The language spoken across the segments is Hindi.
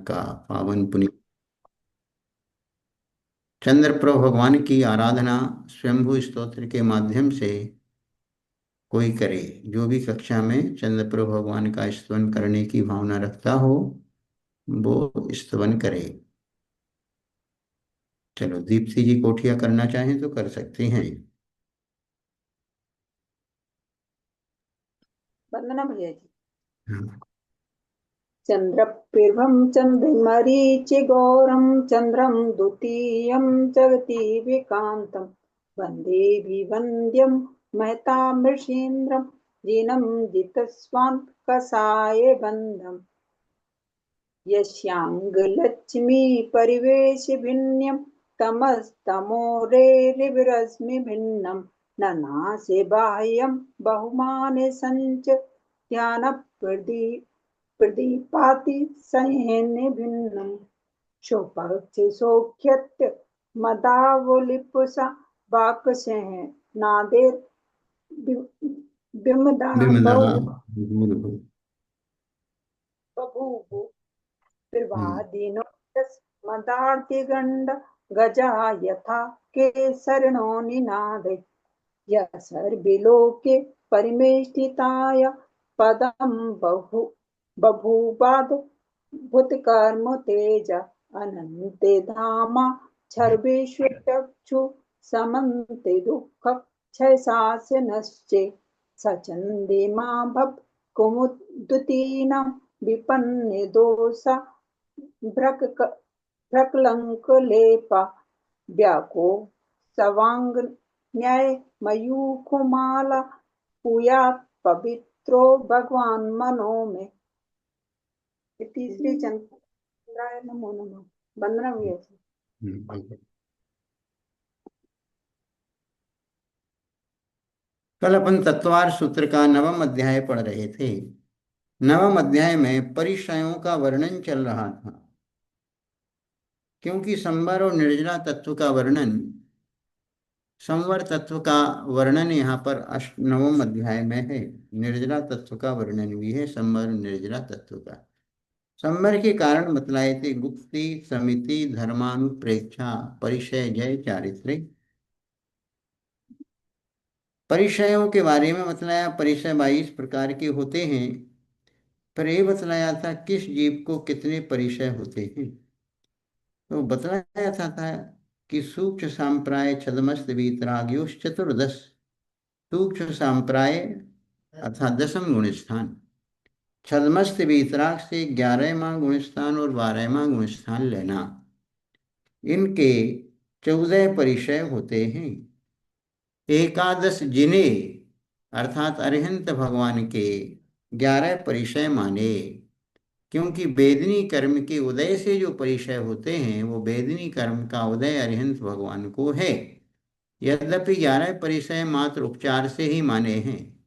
का पावन पुण्य। चंद्रप्रभ भगवान की आराधना स्वयंभू स्तोत्र के माध्यम से कोई करे। जो भी कक्षा में चंद्रप्रभ भगवान का स्तवन करने की भावना रखता हो वो स्तवन करे। चलो, दीप्ति जी कोठिया करना चाहें तो कर सकती हैं। वंदना भैया जी। हाँ। चन्द्रप्रभं चन्द्रमरीचिगौरं चन्द्रं द्वितीयं जगति विकान्तं वन्दे विवन्द्यं महतामृषीन्द्रं जिनं जितस्वान्तकसायबन्धम् यस्याङ्गलक्ष्मीपरिवेशभिन्नं तमस्तमोरेरिविरश्मिभिन्नं ननासे बाह्यं बहुमाने सञ्च प्रदीपाति सैन्य भिन्नम शोपक्ष सौख्यत्य मदावलिपुषा वाक्शः नादेर बिमदा विमला बहु भूर्भुव। बभूव हम्म। निर्वादिनो मदार्तिगण्ड गजा यथा केसरिणो निनादे सर्विलोके परिमेष्टिताय पदं बभूवाद भूतकर्म तेज अनन्ते धामा सर्वेष्वचक्षु समन्ते दुःख क्षय शासनश्चे सचन्दे मा भव कुमुदुतीनां विपन्ने दोषा भ्रकलङ्कलेपा व्याको सवाङ्ग न्याय मयूखमाला पूयात् पवित्रो भगवान मनो में। ये तीसरी चंद्राय नमो नमः। वंदना भैया जी। हम्म। कल अपन तत्वार सूत्र का नवम अध्याय पढ़ रहे थे। नवम अध्याय में परिचयों का वर्णन चल रहा था, क्योंकि संवर और निर्जला तत्व का वर्णन, संवर तत्व का वर्णन यहाँ पर नवम अध्याय में है। निर्जला तत्व का वर्णन भी है, संवर निर्जला तत्व का। संवर के कारण बतलाए थे गुप्ति समिति धर्मानुप्रेक्षा परिचय जय चारित्रिक। परिचयों के बारे में बतलाया, परिचय 22 प्रकार के होते हैं। पर ये बतलाया था किस जीव को कितने परिचय होते हैं। तो बतलाया था कि सूक्ष्म सांप्राय छदमस्त वीतराग्योश चतुर्दश। सूक्ष्म सांप्राय अर्थात 10वां गुण स्थान, छदमस्त वीतराग से 11वां गुण स्थान और 12वां गुण स्थान लेना, इनके 14 परिचय होते हैं। एकादश जिन्हें अर्थात अरिहंत भगवान के 11 परिचय माने, क्योंकि वेदनी कर्म के उदय से जो परिचय होते हैं वो वेदनी कर्म का उदय अरिहंत भगवान को है। यद्यपि 11 परिचय मात्र उपचार से ही माने हैं,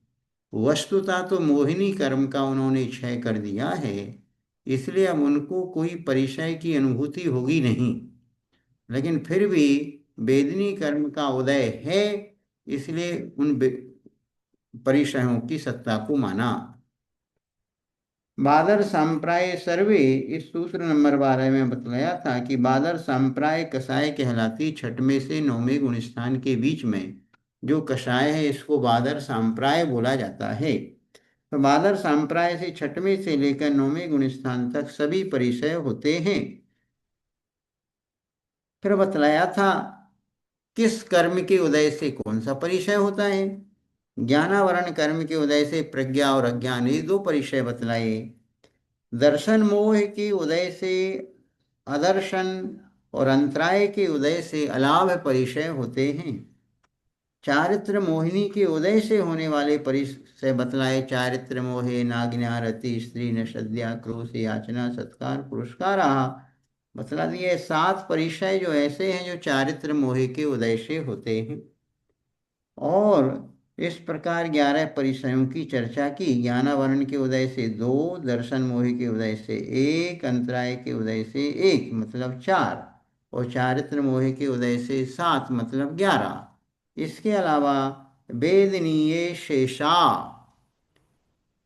वस्तुतः तो मोहिनी कर्म का उन्होंने क्षय कर दिया है, इसलिए अब उनको कोई परिचय की अनुभूति होगी नहीं। लेकिन फिर भी वेदनी कर्म का उदय है, इसलिए उन परिचयों की सत्ता को माना। बादर संप्राय सर्वे, इस सूत्र नंबर 12 में बतलाया था कि बादर संप्राय कसाय कहलाती 6वें से 9वें गुण स्थान के बीच में जो कषाय है इसको बादर संप्राय बोला जाता है। तो बादर संप्राय से 6वें से लेकर 9वें गुण स्थान तक सभी परिचय होते हैं। फिर बतलाया था किस कर्म के उदय से कौन सा परिचय होता है। ज्ञानावरण कर्म के उदय से प्रज्ञा और अज्ञान, ये दो परिचय बतलाए। दर्शन मोह के उदय से अदर्शन और अंतराय के उदय से अलाभ परिचय होते हैं। चारित्र मोहिनी के उदय से होने वाले परिचय बतलाए। चारित्र मोहे नाग्न्या रति स्त्री न सद्या क्रोश याचना सत्कार पुरस्कार बतला दिए। 7 परिचय जो ऐसे हैं जो चारित्र मोहे के उदय से होते हैं। और इस प्रकार 11 परिचयों की चर्चा की। ज्ञानावरण के उदय से 2, दर्शन मोह के उदय से 1, अंतराय के उदय से 1 मतलब 4, और चारित्र मोह के उदय से 7 मतलब 11। इसके अलावा वेदनीय शेषा,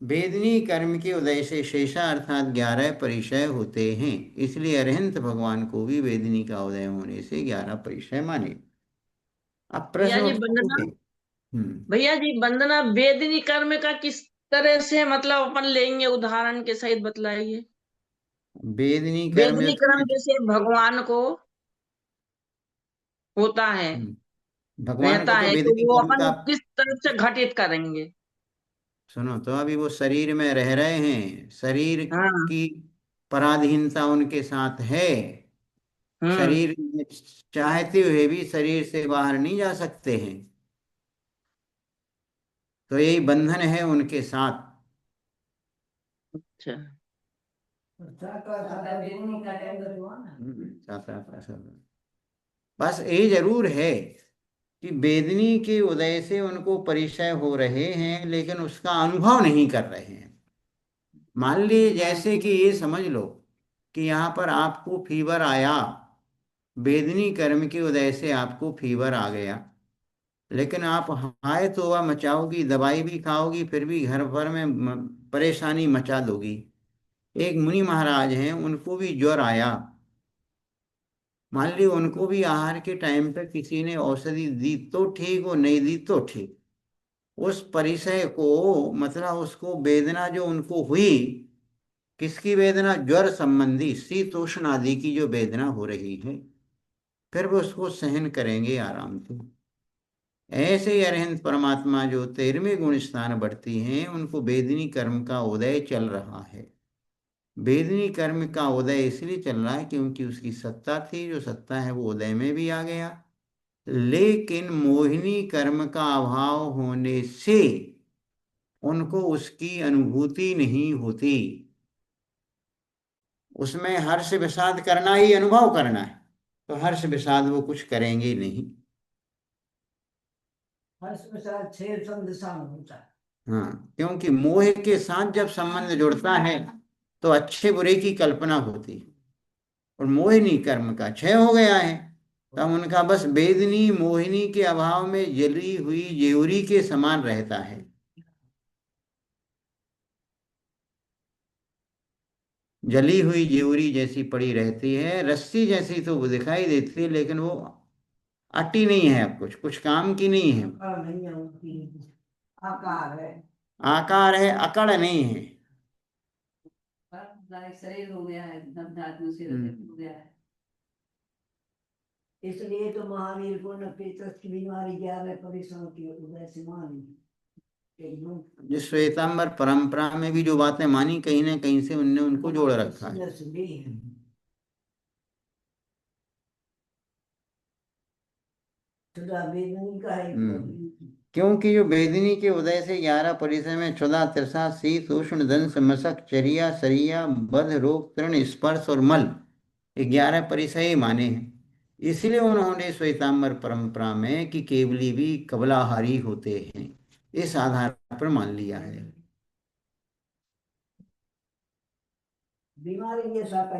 वेदनी कर्म के उदय से शेषा अर्थात 11 परिचय होते हैं, इसलिए अरहंत भगवान को भी वेदनी का उदय होने से 11 परिचय माने। अब प्रश्न भैया जी उठता वंदना, है। हम्म। भैया जी वंदना, वेदिनी कर्म का किस तरह से मतलब अपन लेंगे, उदाहरण के सहित बतलाइए। वेदनी कर्म जो वेदिनी कर्म जैसे भगवान को होता है, भगवान को रहता तो है, तो वेदनी वो कर्म अपन का। किस तरह से घटित करेंगे। सुनो तो, अभी वो शरीर में रह रहे हैं, शरीर हाँ। की पराधीनता उनके साथ है। हम्म। शरीर में चाहते हुए भी शरीर से बाहर नहीं जा सकते हैं, तो यही बंधन है उनके साथ। अच्छा। बस ये जरूर है कि वेदनी के उदय से उनको परिचय हो रहे हैं, लेकिन उसका अनुभव नहीं कर रहे हैं। मान लीजिए जैसे कि ये समझ लो कि यहाँ पर आपको फीवर आया, वेदनी कर्म के उदय से आपको फीवर आ गया, लेकिन आप हाय तौबा मचाओगी, दवाई भी खाओगी, फिर भी घर भर में परेशानी मचा दोगी। एक मुनि महाराज हैं, उनको भी ज्वर आया। मान ली उनको भी आहार के टाइम पे किसी ने औषधि दी तो ठीक, हो नहीं दी तो ठीक। उस परिचय को मतलब उसको वेदना जो उनको हुई, किसकी वेदना? ज्वर संबंधी शीतोष्ण आदि की जो वेदना हो रही है, फिर वो उसको सहन करेंगे आराम से। ऐसे ही अरहंत परमात्मा जो 13वें गुण स्थान बढ़ती हैं, उनको वेदनी कर्म का उदय चल रहा है। वेदनी कर्म का उदय इसलिए चल रहा है क्योंकि उसकी सत्ता थी, जो सत्ता है वो उदय में भी आ गया। लेकिन मोहिनी कर्म का अभाव होने से उनको उसकी अनुभूति नहीं होती। उसमें हर्ष विषाद करना ही अनुभव करना है, तो हर्ष विषाद वो कुछ करेंगे नहीं। हर्ष विषाद छह संदशा में होता है। हाँ, क्योंकि मोह के साथ जब संबंध जुड़ता है तो अच्छे बुरे की कल्पना होती है, और मोहिनी कर्म का क्षय हो गया है, तब उनका बस वेदनी मोहिनी के अभाव में जली हुई जेवरी के समान रहता है। जली हुई जेवरी जैसी पड़ी रहती है, रस्सी जैसी तो वो दिखाई देती है, लेकिन वो अटी नहीं है, अब कुछ कुछ काम की नहीं है। आकार नहीं है उनकी, आकार है। आकार है, अकड़ नहीं है। शरीर हो गया है, धातु से हो गया है। इसलिए तो महावीर को न पेचस की बीमारी, 11 परिश्रम की उदय से मानी। जो श्वेतांबर परंपरा में भी जो बातें मानी, कहीं ना कहीं से उनने उनको जोड़ रखा है। क्योंकि जो वेदिनी के उदय से 11 परिसर में क्षुधा, तृषा, शीत, उष्ण, दंश, मशक, चर्या, सरिया, बध, रोग, तृण, स्पर्श और मल, 11 परिसर माने हैं। इसलिए उन्होंने श्वेतांबर परंपरा में कि केवली भी कबलाहारी होते हैं, इस आधार पर मान लिया है। बीमारी के साथ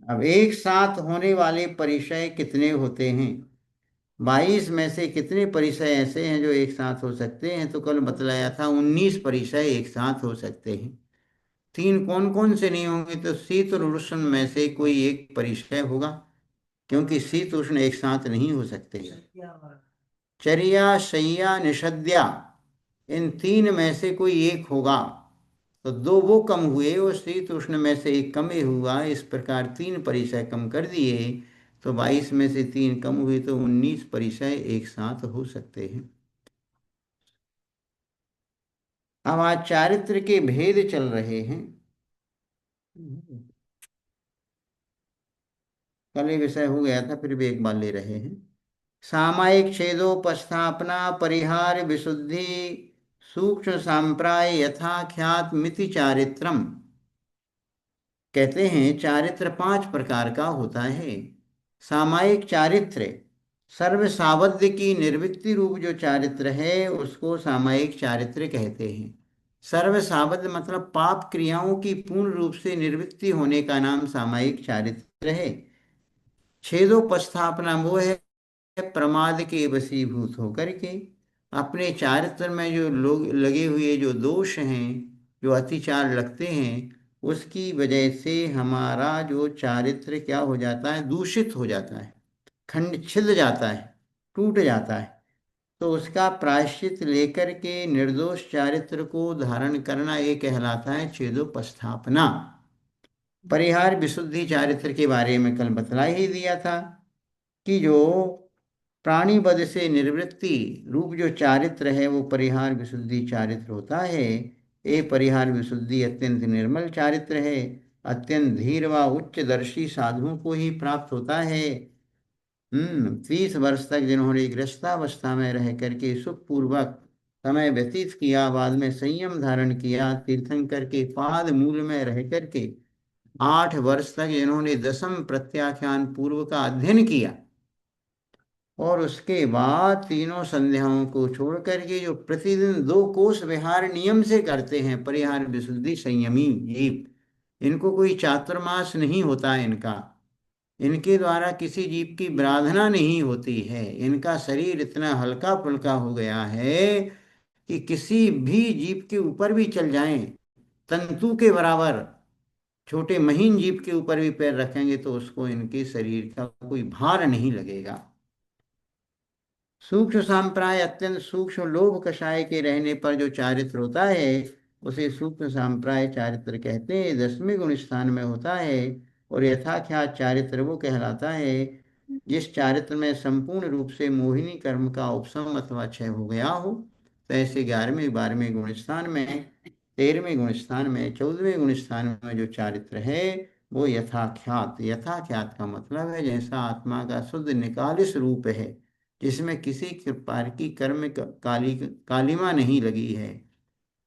अब एक साथ होने वाले परिचय कितने होते हैं? 22 में से कितने परिचय ऐसे हैं जो एक साथ हो सकते हैं? तो कल बतलाया था 19 परिचय एक साथ हो सकते हैं। तीन कौन कौन से नहीं होंगे? तो शीत और उष्ण में से कोई एक परिचय होगा, क्योंकि शीत उष्ण एक साथ नहीं हो सकते। चर्या, शय्या, निषद्या, इन तीन में से कोई एक होगा, तो दो वो कम हुए और शीत उष्ण में से एक कम ही हुआ। इस प्रकार तीन परिचय कम कर दिए, तो 22 में से तीन कम हुए, तो 19 परिचय एक साथ हो सकते हैं। अब आज चारित्र के भेद चल रहे हैं। कल ये विषय हो गया था, फिर भी एक बार ले रहे हैं। सामायिक छेदोपस्थापना परिहार विशुद्धि सूक्ष्म सांप्राय यथाख्यात मिति चारित्रम। कहते हैं चारित्र 5 प्रकार का होता है। सामायिक चारित्र, सर्व सावध्य की निर्वृत्ति रूप जो चारित्र है उसको सामायिक चारित्र कहते हैं। सर्व सावध्य मतलब पाप क्रियाओं की पूर्ण रूप से निर्वृत्ति होने का नाम सामायिक चारित्र है। छेदोपस्थापना वो है प्रमाद के वशीभूत होकर के, अपने चारित्र में जो लोग लगे हुए जो दोष हैं, जो अतिचार लगते हैं, उसकी वजह से हमारा जो चारित्र क्या हो जाता है, दूषित हो जाता है, खंड छिद जाता है, टूट जाता है। तो उसका प्रायश्चित लेकर के निर्दोष चारित्र को धारण करना, ये कहलाता है छेदोपस्थापना। परिहार विशुद्धि चारित्र के बारे में कल बतला ही दिया था कि जो प्राणी वध से निवृत्ति रूप जो चारित्र है वो परिहार विशुद्धि चारित्र होता है। ये परिहार विशुद्धि अत्यंत निर्मल चारित्र है, अत्यंत धीर व उच्चदर्शी साधुओं को ही प्राप्त होता है। 30 वर्ष तक जिन्होंने गृहस्थावस्था में रह करके सुखपूर्वक समय व्यतीत किया, बाद में संयम धारण किया, तीर्थंकर के पाद मूल में रह करके 8 वर्ष तक जिन्होंने दसम प्रत्याख्यान पूर्व का अध्ययन किया, और उसके बाद तीनों संध्याओं को छोड़ करके जो प्रतिदिन 2 कोस विहार नियम से करते हैं, परिहार विशुद्धि संयमी जीव, इनको कोई चातुर्मास नहीं होता इनका, इनके द्वारा किसी जीव की आराधना नहीं होती है, इनका शरीर इतना हल्का फुल्का हो गया है कि किसी भी जीव के ऊपर भी चल जाएं, तंतु के बराबर छोटे महीन जीव के ऊपर भी पैर रखेंगे तो उसको इनके शरीर का कोई भार नहीं लगेगा। सूक्ष्म सांप्राय अत्यंत सूक्ष्म लोभ कषाय के रहने पर जो चारित्र होता है उसे सूक्ष्म सांप्राय चारित्र कहते हैं, 10वें गुण स्थान में होता है। और यथाख्यात चारित्र वो कहलाता है जिस चारित्र में संपूर्ण रूप से मोहिनी कर्म का उपशम अथवा क्षय हो गया हो। तो ऐसे 11वें 12वें गुण स्थान में, 13वें गुण स्थान में, 14वें गुण स्थान में जो चारित्र है वो यथाख्यात, यथाख्यात का मतलब है जैसा आत्मा का शुद्ध निकालिस रूप है, जिसमें किसी प्रकार की कर्म कालिमा नहीं लगी है,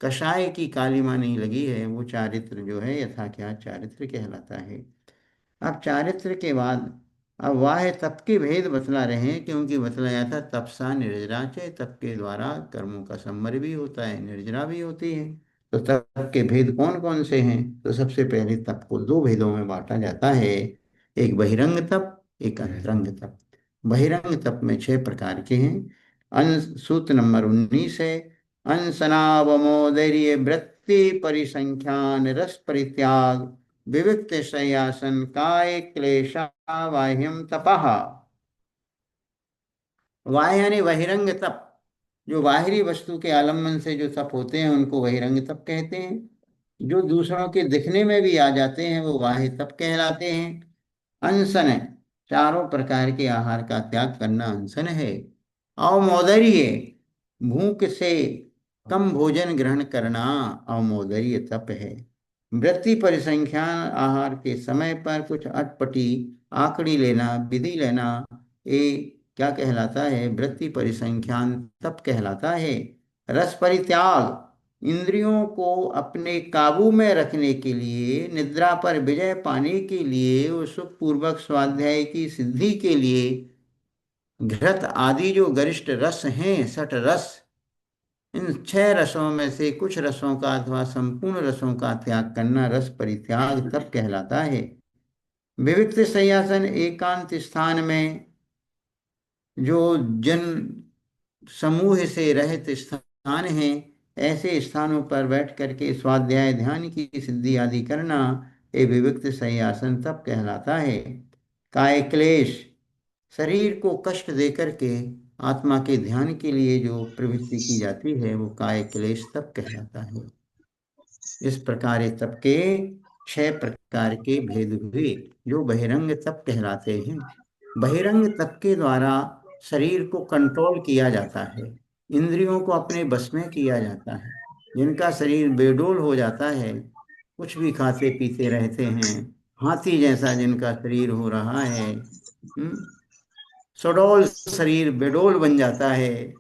कषाय की कालिमा नहीं लगी है, वो चारित्र जो है यथाख्यात चारित्र कहलाता है। अब चारित्र के बाद अब वाह्य तप के भेद बतला रहे हैं, क्योंकि बतलाया था तपसा निर्जरा चे, तप के द्वारा कर्मों का संवर भी होता है, निर्जरा भी होती है। तो तप के भेद कौन कौन से हैं? तो सबसे पहले तप को 2 भेदों में बांटा जाता है, एक बहिरंग तप, एक अंतरंग तप। बहिरंग तप में 6 प्रकार के हैं। सूत्र नंबर 19 है, अनसनावमोदर्य वृत्ति परिसंख्यान रस परित्याग विविक्त शय्यासन काय क्लेशा बाह्यम तपः। वाह्य यानी बहिरंग तप, जो बाहरी वस्तु के आलम्बन से जो तप होते हैं उनको बहिरंग तप कहते हैं। जो दूसरों के दिखने में भी आ जाते हैं वो बाह्य तप कहलाते हैं। अनशन, 4 प्रकार के आहार का त्याग करना अनशन है। अवमोदर्य, भूख से कम भोजन ग्रहण करना अवमोदर्य तप है। वृत्ति परिसंख्यान, आहार के समय पर कुछ अटपटी आकड़ी लेना, विधि लेना, ये क्या कहलाता है? वृत्ति परिसंख्यान तप कहलाता है। रस परित्याग, इंद्रियों को अपने काबू में रखने के लिए, निद्रा पर विजय पाने के लिए, और सुखपूर्वक स्वाध्याय की सिद्धि के लिए घृत आदि जो गरिष्ठ रस हैं, 6 रस, इन 6 रसों में से कुछ रसों का अथवा संपूर्ण रसों का त्याग करना रस परित्याग तप कहलाता है। विविक्त शय्यासन, एकांत स्थान में जो जन समूह से रहित स्थान हैं, ऐसे स्थानों पर बैठ करके स्वाध्याय ध्यान की सिद्धि आदि करना, ये विविक्त शय्यासन तप कहलाता है। काय क्लेश, शरीर को कष्ट दे करके आत्मा के ध्यान के लिए जो प्रवृत्ति की जाती है वो काय क्लेश तप कहलाता है। इस प्रकार ये तप के 6 प्रकार के भेद हुए जो बहिरंग तप कहलाते हैं। बहिरंग तप के द्वारा शरीर को कंट्रोल किया जाता है, इंद्रियों को अपने बस में किया जाता है। जिनका शरीर बेडोल हो जाता है, कुछ भी खाते पीते रहते हैं, हाथी जैसा जिनका शरीर हो रहा है, सडोल शरीर बेडोल बन जाता है,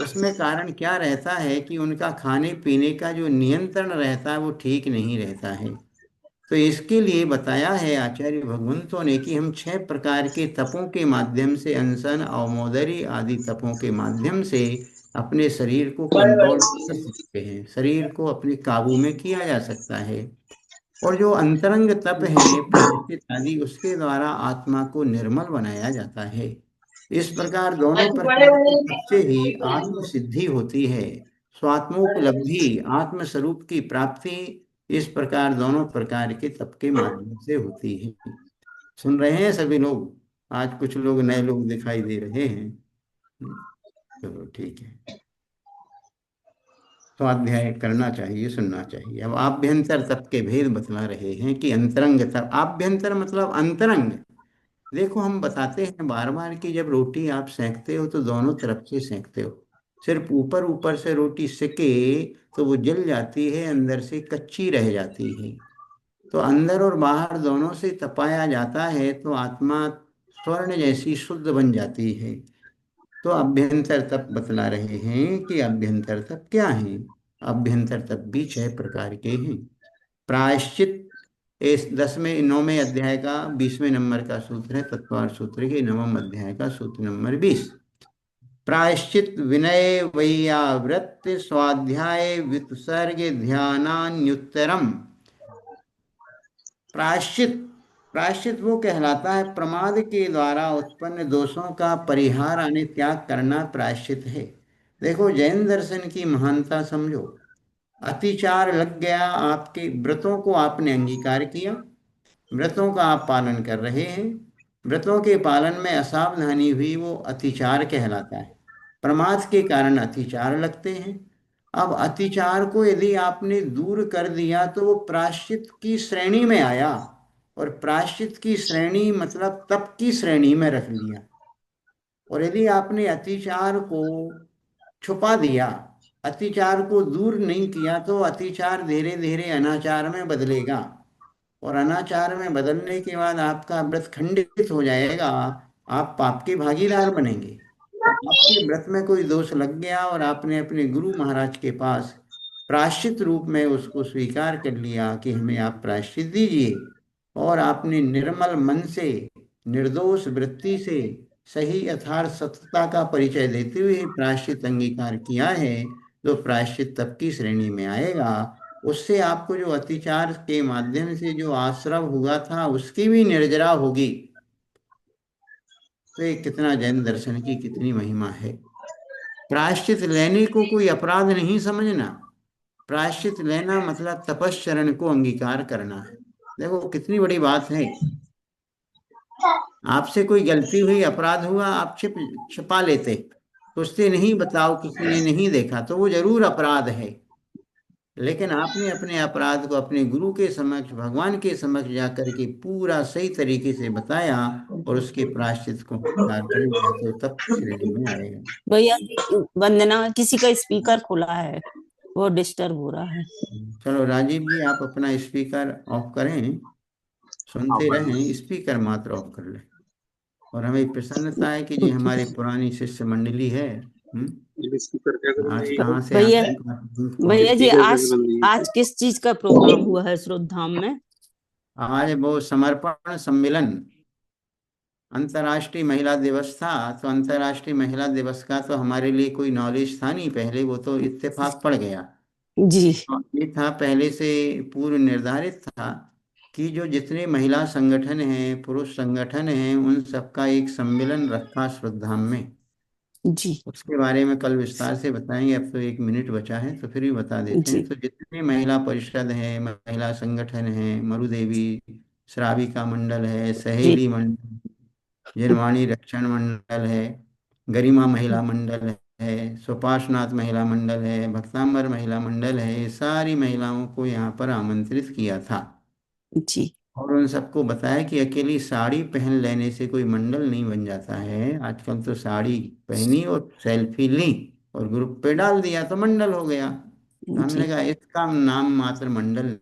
उसमें कारण क्या रहता है कि उनका खाने पीने का जो नियंत्रण रहता है वो ठीक नहीं रहता है। तो इसके लिए बताया है आचार्य भगवंतों ने कि हम 6 प्रकार के तपों के माध्यम से, अनशन अवमोदरी आदि तपों के माध्यम से अपने शरीर को कंट्रोल कर सकते हैं, शरीर को अपने काबू में किया जा सकता है। और जो अंतरंग तप हैं प्रायश्चित आदि, उसके द्वारा आत्मा को निर्मल बनाया जाता है। इस प्रकार दोनों अच्छा बड़े प्रकार के तप से ही बड़े। आत्म सिद्धि होती है, स्वात्मोपलब्धि, आत्म स्वरूप की प्राप्ति इस प्रकार दोनों प्रकार के तप के माध्यम से होती है। सुन रहे हैं सभी लोग? आज कुछ लोग नए लोग दिखाई दे रहे हैं। चलो ठीक है। स्वाध्याय करना चाहिए, सुनना चाहिए। अब आभ्यंतर तप के भेद बतला रहे हैं कि अंतरंग तप, आभ्यंतर मतलब अंतरंग। देखो हम बताते हैं बार बार कि जब रोटी आप सेकते हो तो दोनों तरफ से सेकते हो। सिर्फ ऊपर ऊपर से रोटी सेके तो वो जल जाती है, अंदर से कच्ची रह जाती है। तो अंदर और बाहर दोनों से तपाया जाता है तो आत्मा स्वर्ण जैसी शुद्ध बन जाती है। तो अभ्यंतर तप बतला रहे हैं कि अभ्यंतर तप क्या है। अभ्यंतर तप भी 6 प्रकार के हैं। प्रायश्चित, इस 9वें अध्याय का 20वें नंबर का सूत्र है, तत्वार सूत्र के 9वें अध्याय का सूत्र नंबर 20। प्रायश्चित विनय वैयावृत्त स्वाध्याय विसर्ग ध्यानान्युत्तरम। प्रायश्चित, प्रायश्चित वो कहलाता है प्रमाद के द्वारा उत्पन्न दोषों का परिहार यानी त्याग करना प्रायश्चित है। देखो जैन दर्शन की महानता समझो। अतिचार लग गया, आपके व्रतों को आपने अंगीकार किया, व्रतों का आप पालन कर रहे हैं, व्रतों के पालन में असावधानी हुई, वो अतिचार कहलाता है। प्रमाद के कारण अतिचार लगते हैं। अब अतिचार को यदि आपने दूर कर दिया तो वो प्रायश्चित की श्रेणी में आया, और प्रायश्चित की श्रेणी मतलब तप की श्रेणी में रख लिया। और यदि आपने अतिचार को छुपा दिया, अतिचार को दूर नहीं किया, तो अतिचार धीरे धीरे अनाचार में बदलेगा, और अनाचार में बदलने के बाद आपका व्रत खंडित हो जाएगा, आप पाप के भागीदार बनेंगे। तो आपके व्रत में कोई दोष लग गया और आपने अपने गुरु महाराज के पास प्रायश्चित रूप में उसको स्वीकार कर लिया कि हमें आप प्रायश्चित दीजिए, और आपने निर्मल मन से, निर्दोष वृत्ति से, सही यथार्थ सत्यता का परिचय देते हुए प्रायश्चित अंगीकार किया है, तो प्रायश्चित तब की श्रेणी में आएगा। उससे आपको जो अतिचार के माध्यम से जो आश्रव हुआ था उसकी भी निर्जरा होगी। तो ये कितना जैन दर्शन की कितनी महिमा है। प्रायश्चित लेने को कोई अपराध नहीं समझना। प्रायश्चित लेना मतलब तपश्चरण को अंगीकार करना है। देखो कितनी बड़ी बात है। आपसे कोई गलती हुई, अपराध हुआ, आप छिपा लेते, सोचते नहीं बताओ किसी ने नहीं देखा, तो वो जरूर अपराध है। लेकिन आपने अपने अपराध को अपने गुरु के समक्ष, भगवान के समक्ष जाकर के पूरा सही तरीके से बताया, और उसके प्रायश्चित को स्वीकार कर लिया, तो तब श्रेणी में आएगा। भैया जी, वंदना, किसी का स्पीकर खुला है, वो डिस्टर्ब हो रहा है। चलो राजीव जी आप अपना स्पीकर ऑफ करें, सुनते रहें, स्पीकर मात्र ऑफ कर लें। और हमें प्रसन्नता है कि जी हमारी पुरानी शिष्य मंडली है। आज कहाँ से भैया, आपके पास link पहुंच भैया जी, गया? आज आज किस चीज का प्रोग्राम हुआ है श्रोधाम में? आज वो समर्पण सम्मेलन, अंतर्राष्ट्रीय महिला दिवस था। तो अंतर्राष्ट्रीय महिला दिवस का तो हमारे लिए कोई नॉलेज था नहीं पहले, वो तो इत्तेफाक पड़ गया। जी और ये था पहले से पूर्व निर्धारित था कि जो जितने महिला संगठन हैं, पुरुष संगठन हैं, उन सबका एक सम्मेलन रखा श्रद्धाम में। जी उसके बारे में कल विस्तार से बताएंगे। अब तो 1 मिनट बचा है तो फिर भी बता देते हैं। जी तो जितने महिला परिषद है, महिला संगठन है, मरुदेवी श्राविका मंडल है, जी सहेली मंडल, जिनवाणी रक्षण मंडल है, गरिमा महिला मंडल है, सुपाशनाथ महिला मंडल है, भक्तांबर महिला मंडल है, ये सारी महिलाओं को यहाँ पर आमंत्रित किया था। जी और उन सबको बताया कि अकेली साड़ी पहन लेने से कोई मंडल नहीं बन जाता है। आजकल तो साड़ी पहनी और सेल्फी ली और ग्रुप पे डाल दिया तो मंडल हो गया। तो हमने जी कहा इसका नाम मात्र मंडल